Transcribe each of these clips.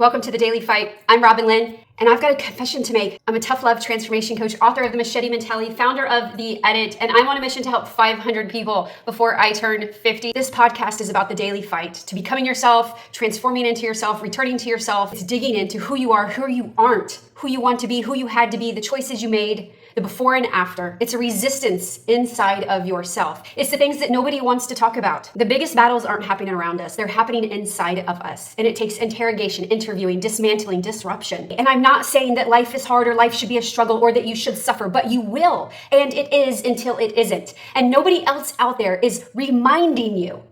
Welcome to The Daily Fight. I'm Robin Lynn, and I've got a confession to make. I'm a tough love transformation coach, author of The Machete Mentality, founder of The Edit, and I'm on a mission to help 500 people before I turn 50. This podcast is about the daily fight, to becoming yourself, transforming into yourself, returning to yourself. It's digging into who you are, who you aren't, who you want to be, who you had to be, the choices you made, the before and after. It's a resistance inside of yourself. It's the things that nobody wants to talk about. The biggest battles aren't happening around us. They're happening inside of us. And it takes interrogation, interviewing, dismantling, disruption. And I'm not saying that life is hard or life should be a struggle or that you should suffer, but you will. And it is until it isn't. And nobody else out there is reminding you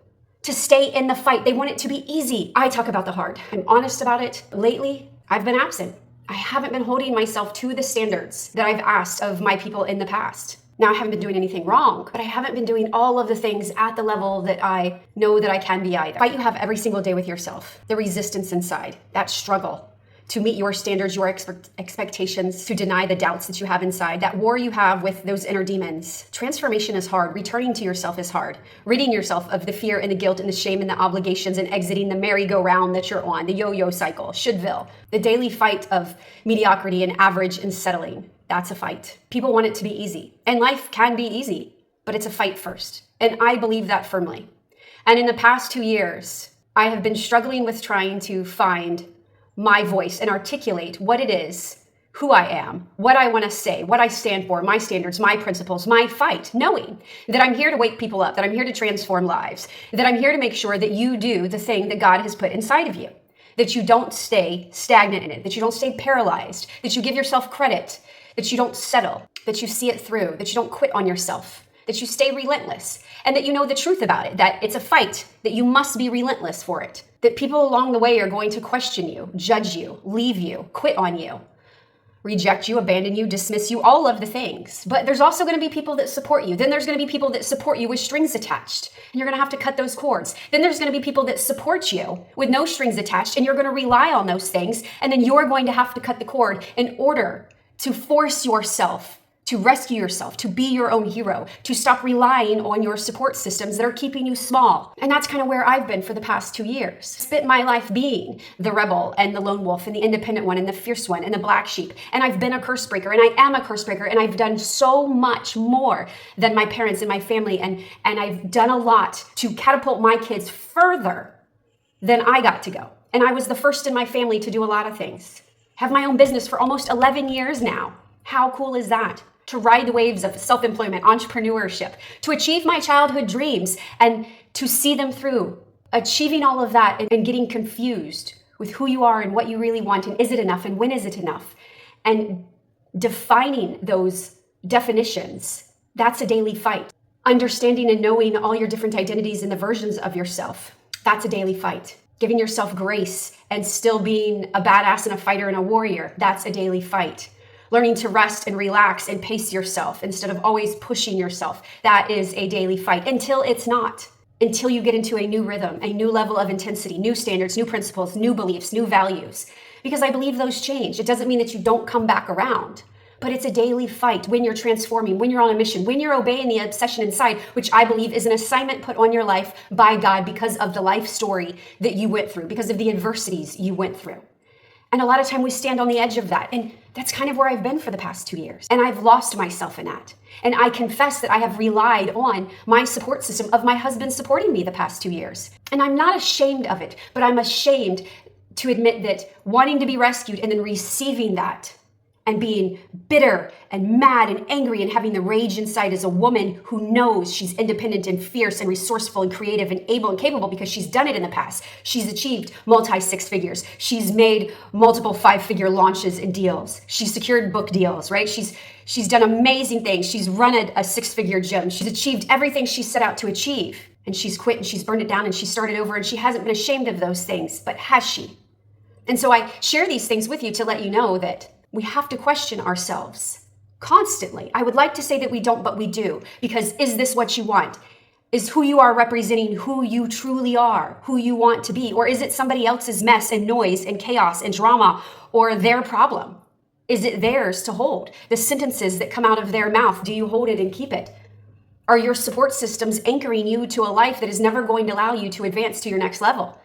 to stay in the fight. They want it to be easy. I talk about the hard. I'm honest about it. Lately, I've been absent. I haven't been holding myself to the standards that I've asked of my people in the past. Now, I haven't been doing anything wrong, but I haven't been doing all of the things at the level that I know that I can be either. The fight you have every single day with yourself, the resistance inside, that struggle to meet your standards, your expectations, to deny the doubts that you have inside, that war you have with those inner demons. Transformation is hard. Returning to yourself is hard. Ridding yourself of the fear and the guilt and the shame and the obligations and exiting the merry-go-round that you're on, the yo-yo cycle, shouldville, the daily fight of mediocrity and average and settling. That's a fight. People want it to be easy. And life can be easy, but it's a fight first. And I believe that firmly. And in the past 2 years, I have been struggling with trying to find my voice and articulate what it is, who I am, what I want to say, what I stand for, my standards, my principles, my fight, knowing that I'm here to wake people up, that I'm here to transform lives, that I'm here to make sure that you do the thing that God has put inside of you, that you don't stay stagnant in it, that you don't stay paralyzed, that you give yourself credit, that you don't settle, that you see it through, that you don't quit on yourself, that you stay relentless, and that you know the truth about it, that it's a fight, that you must be relentless for it, that people along the way are going to question you, judge you, leave you, quit on you, reject you, abandon you, dismiss you, all of the things. But there's also going to be people that support you. Then there's going to be people that support you with strings attached, and you're going to have to cut those cords. Then there's going to be people that support you with no strings attached, and you're going to rely on those things, and then you're going to have to cut the cord in order to force yourself to rescue yourself, to be your own hero, to stop relying on your support systems that are keeping you small. And that's kind of where I've been for the past 2 years. Spent my life being the rebel and the lone wolf and the independent one and the fierce one and the black sheep. And I've been a curse breaker, and I am a curse breaker, and I've done so much more than my parents and my family. And I've done a lot to catapult my kids further than I got to go. And I was the first in my family to do a lot of things. Have my own business for almost 11 years now. How cool is that? To ride the waves of self-employment, entrepreneurship, to achieve my childhood dreams and to see them through, achieving all of that and getting confused with who you are and what you really want and is it enough and when is it enough, and defining those definitions. That's a daily fight. Understanding and knowing all your different identities and the versions of yourself. That's a daily fight. Giving yourself grace and still being a badass and a fighter and a warrior. That's a daily fight. Learning to rest and relax and pace yourself instead of always pushing yourself. That is a daily fight until it's not. Until you get into a new rhythm, a new level of intensity, new standards, new principles, new beliefs, new values. Because I believe those change. It doesn't mean that you don't come back around. But it's a daily fight when you're transforming, when you're on a mission, when you're obeying the obsession inside, which I believe is an assignment put on your life by God because of the life story that you went through, because of the adversities you went through. And a lot of time we stand on the edge of that. And that's kind of where I've been for the past 2 years. And I've lost myself in that. And I confess that I have relied on my support system of my husband supporting me the past 2 years. And I'm not ashamed of it, but I'm ashamed to admit that wanting to be rescued and then receiving that and being bitter and mad and angry and having the rage inside as a woman who knows she's independent and fierce and resourceful and creative and able and capable because she's done it in the past. She's achieved multi-six figures. She's made multiple 5-figure launches and deals. She's secured book deals, right? She's done amazing things. She's run a 6-figure gym. She's achieved everything she set out to achieve. And she's quit and she's burned it down and she started over and she hasn't been ashamed of those things, but has she? And so I share these things with you to let you know that we have to question ourselves constantly. I would like to say that we don't, but we do. Because is this what you want? Is who you are representing who you truly are, who you want to be? Or is it somebody else's mess and noise and chaos and drama or their problem? Is it theirs to hold? The sentences that come out of their mouth, do you hold it and keep it? Are your support systems anchoring you to a life that is never going to allow you to advance to your next level?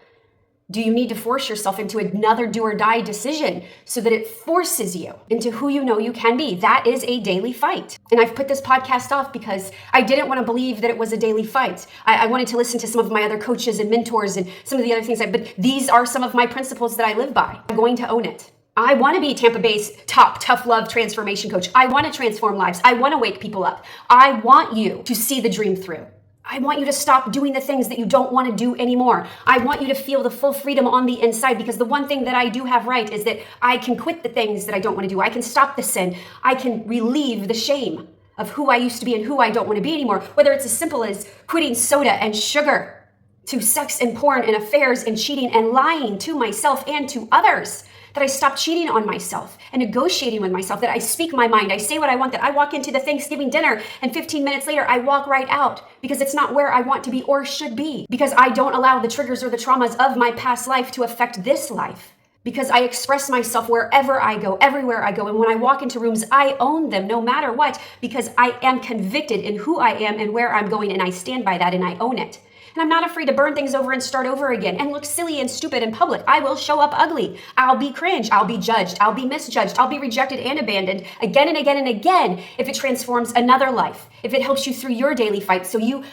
Do you need to force yourself into another do or die decision so that it forces you into who you know you can be? That is a daily fight. And I've put this podcast off because I didn't want to believe that it was a daily fight. I wanted to listen to some of my other coaches and mentors and some of the other things, but these are some of my principles that I live by. I'm going to own it. I want to be Tampa Bay's top tough love transformation coach. I want to transform lives. I want to wake people up. I want you to see the dream through. I want you to stop doing the things that you don't want to do anymore. I want you to feel the full freedom on the inside, because the one thing that I do have right is that I can quit the things that I don't want to do. I can stop the sin. I can relieve the shame of who I used to be and who I don't want to be anymore. Whether it's as simple as quitting soda and sugar, to sex and porn and affairs and cheating and lying to myself and to others. That I stop cheating on myself and negotiating with myself, that I speak my mind, I say what I want, that I walk into the Thanksgiving dinner and 15 minutes later I walk right out because it's not where I want to be or should be, because I don't allow the triggers or the traumas of my past life to affect this life, because I express myself wherever I go, everywhere I go, and when I walk into rooms, I own them no matter what, because I am convicted in who I am and where I'm going, and I stand by that and I own it. And I'm not afraid to burn things over and start over again and look silly and stupid in public. I will show up ugly. I'll be cringe. I'll be judged. I'll be misjudged. I'll be rejected and abandoned again and again and again if it transforms another life, if it helps you through your daily fight so you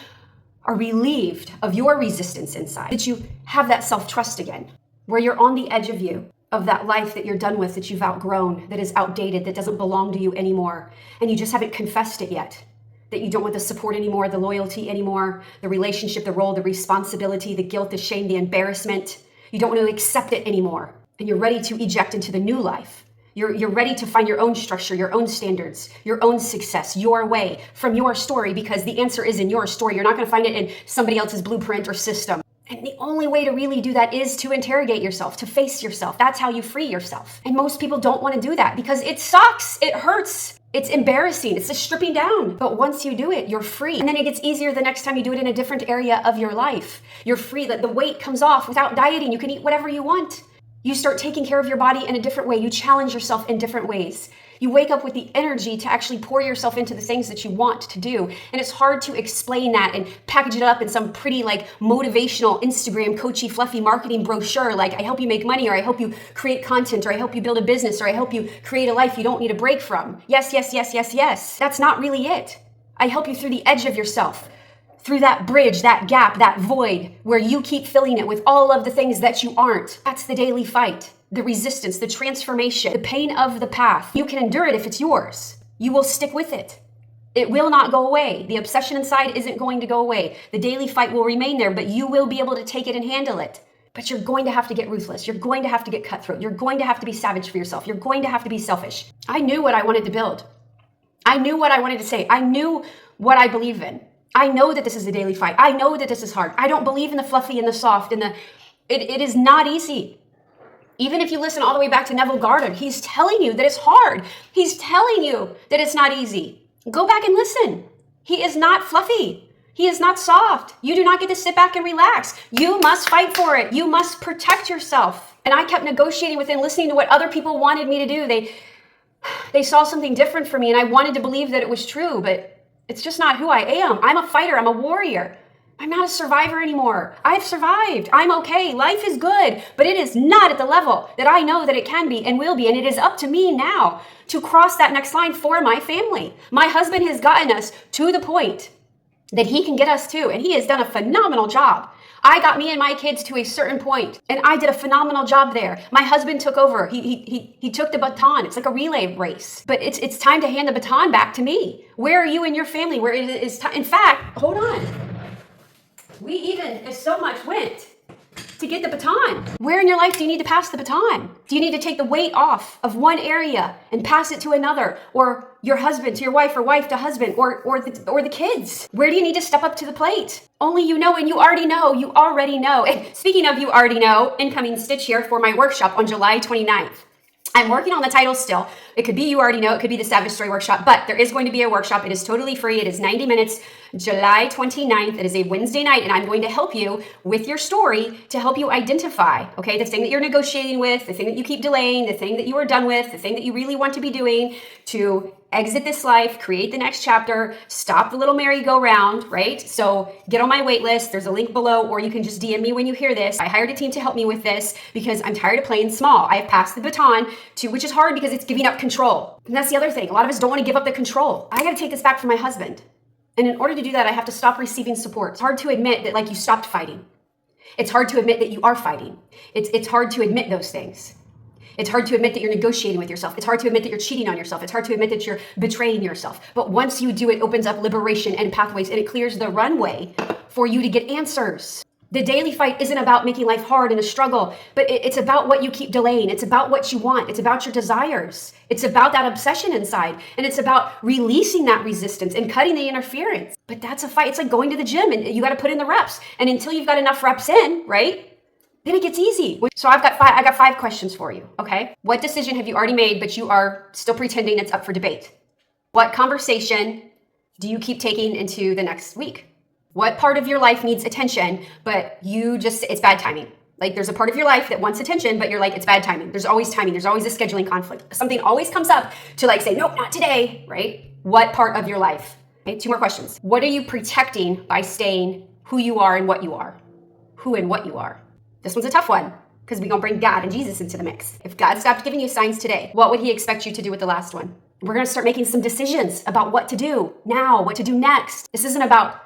are relieved of your resistance inside, that you have that self-trust again, where you're on the edge of that life that you're done with, that you've outgrown, that is outdated, that doesn't belong to you anymore, and you just haven't confessed it yet. That you don't want the support anymore, the loyalty anymore, the relationship, the role, the responsibility, the guilt, the shame, the embarrassment. You don't want to accept it anymore. And you're ready to eject into the new life. You're ready to find your own structure, your own standards, your own success, your way, from your story, because the answer is in your story. You're not going to find it in somebody else's blueprint or system. And the only way to really do that is to interrogate yourself, to face yourself. That's how you free yourself. And most people don't want to do that because it sucks. It hurts. It's embarrassing. It's just stripping down. But once you do it, you're free. And then it gets easier the next time you do it in a different area of your life. You're free. That the weight comes off without dieting. You can eat whatever you want. You start taking care of your body in a different way. You challenge yourself in different ways. You wake up with the energy to actually pour yourself into the things that you want to do. And it's hard to explain that and package it up in some pretty like motivational Instagram coachy fluffy marketing brochure. Like I help you make money, or I help you create content, or I help you build a business, or I help you create a life you don't need a break from. Yes, yes, yes, yes, yes. That's not really it. I help you through the edge of yourself, through that bridge, that gap, that void where you keep filling it with all of the things that you aren't. That's the daily fight. The resistance, the transformation, the pain of the path. You can endure it if it's yours. You will stick with it. It will not go away. The obsession inside isn't going to go away. The daily fight will remain there, but you will be able to take it and handle it. But you're going to have to get ruthless. You're going to have to get cutthroat. You're going to have to be savage for yourself. You're going to have to be selfish. I knew what I wanted to build. I knew what I wanted to say. I knew what I believe in. I know that this is a daily fight. I know that this is hard. I don't believe in the fluffy and the soft and it is not easy. Even if you listen all the way back to Neville Goddard, he's telling you that it's hard. He's telling you that it's not easy. Go back and listen. He is not fluffy. He is not soft. You do not get to sit back and relax. You must fight for it. You must protect yourself. And I kept negotiating with him, listening to what other people wanted me to do. They saw something different for me, and I wanted to believe that it was true, but it's just not who I am. I'm a fighter. I'm a warrior. I'm not a survivor anymore. I've survived. I'm okay. Life is good, but it is not at the level that I know that it can be and will be. And it is up to me now to cross that next line for my family. My husband has gotten us to the point that he can get us to, and he has done a phenomenal job. I got me and my kids to a certain point, and I did a phenomenal job there. My husband took over. He took the baton. It's like a relay race, but it's time to hand the baton back to me. Where are you and your family? Where it is time? In fact, hold on. We even so much went to get the baton. Where in your life do you need to pass the baton? Do you need to take the weight off of one area and pass it to another, or your husband to your wife, or wife to husband, or the kids? Where do you need to step up to the plate? Only you know, and you already know. You already know. And speaking of you already know, incoming stitch here for my workshop on July 29th. I'm working on the title still. It could be You Already Know. It could be the Savage Story Workshop, but there is going to be a workshop. It is totally free. It is 90 minutes. July 29th. It is a Wednesday night, and I'm going to help you with your story to help you identify, okay, the thing that you're negotiating with, the thing that you keep delaying, the thing that you are done with, the thing that you really want to be doing to exit this life, create the next chapter, stop the little merry-go-round, right? So get on my wait list. There's a link below, or you can just DM me when you hear this. I hired a team to help me with this because I'm tired of playing small. I have passed the baton to, which is hard because it's giving up control. And that's the other thing. A lot of us don't want to give up the control. I got to take this back from my husband. And in order to do that, I have to stop receiving support. It's hard to admit that you stopped fighting. It's hard to admit that you are fighting. It's hard to admit those things. It's hard to admit that you're negotiating with yourself. It's hard to admit that you're cheating on yourself. It's hard to admit that you're betraying yourself. But once you do, it opens up liberation and pathways, and it clears the runway for you to get answers. The daily fight isn't about making life hard and a struggle, but it's about what you keep delaying. It's about what you want. It's about your desires. It's about that obsession inside. And it's about releasing that resistance and cutting the interference. But that's a fight. It's like going to the gym, and you got to put in the reps. And until you've got enough reps in, right? Then it gets easy. So I got five questions for you, okay? What decision have you already made, but you are still pretending it's up for debate? What conversation do you keep taking into the next week? What part of your life needs attention, but it's bad timing? Like there's a part of your life that wants attention, but you're like, it's bad timing. There's always timing. There's always a scheduling conflict. Something always comes up to say, nope, not today, right? What part of your life? Okay, 2 more questions. What are you protecting by staying who you are and what you are? Who and what you are? This one's a tough one because we're going to bring God and Jesus into the mix. If God stopped giving you signs today, what would he expect you to do with the last one? We're going to start making some decisions about what to do now, what to do next. This isn't about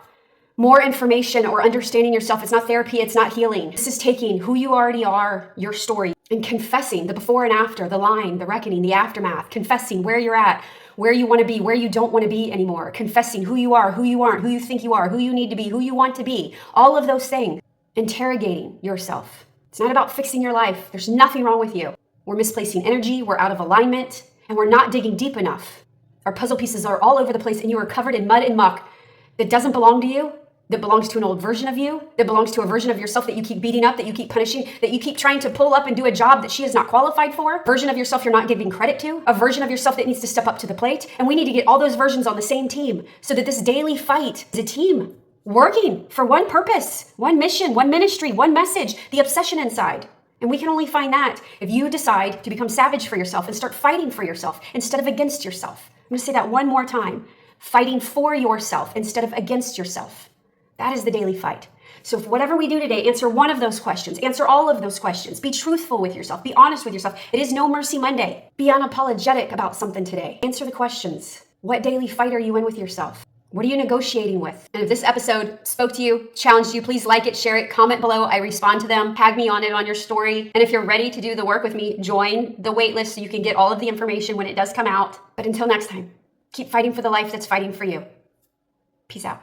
more information or understanding yourself. It's not therapy. It's not healing. This is taking who you already are, your story, and confessing the before and after, the line, the reckoning, the aftermath, confessing where you're at, where you want to be, where you don't want to be anymore, confessing who you are, who you aren't, who you think you are, who you need to be, who you want to be, all of those things. Interrogating yourself. It's not about fixing your life. There's nothing wrong with you. We're misplacing energy. We're out of alignment, and we're not digging deep enough. Our puzzle pieces are all over the place, and you are covered in mud and muck that doesn't belong to you, that belongs to an old version of you, that belongs to a version of yourself that you keep beating up, that you keep punishing, that you keep trying to pull up and do a job that she is not qualified for, a version of yourself you're not giving credit to, a version of yourself that needs to step up to the plate. And we need to get all those versions on the same team so that this daily fight is a team working for one purpose, one mission, one ministry, one message, the obsession inside. And we can only find that if you decide to become savage for yourself and start fighting for yourself instead of against yourself. I'm going to say that one more time. Fighting for yourself instead of against yourself. That is the daily fight. So if whatever we do today, answer one of those questions, answer all of those questions, be truthful with yourself, be honest with yourself. It is No Mercy Monday. Be unapologetic about something today. Answer the questions. What daily fight are you in with yourself? What are you negotiating with? And if this episode spoke to you, challenged you, please like it, share it, comment below. I respond to them. Tag me on it on your story. And if you're ready to do the work with me, join the waitlist so you can get all of the information when it does come out. But until next time, keep fighting for the life that's fighting for you. Peace out.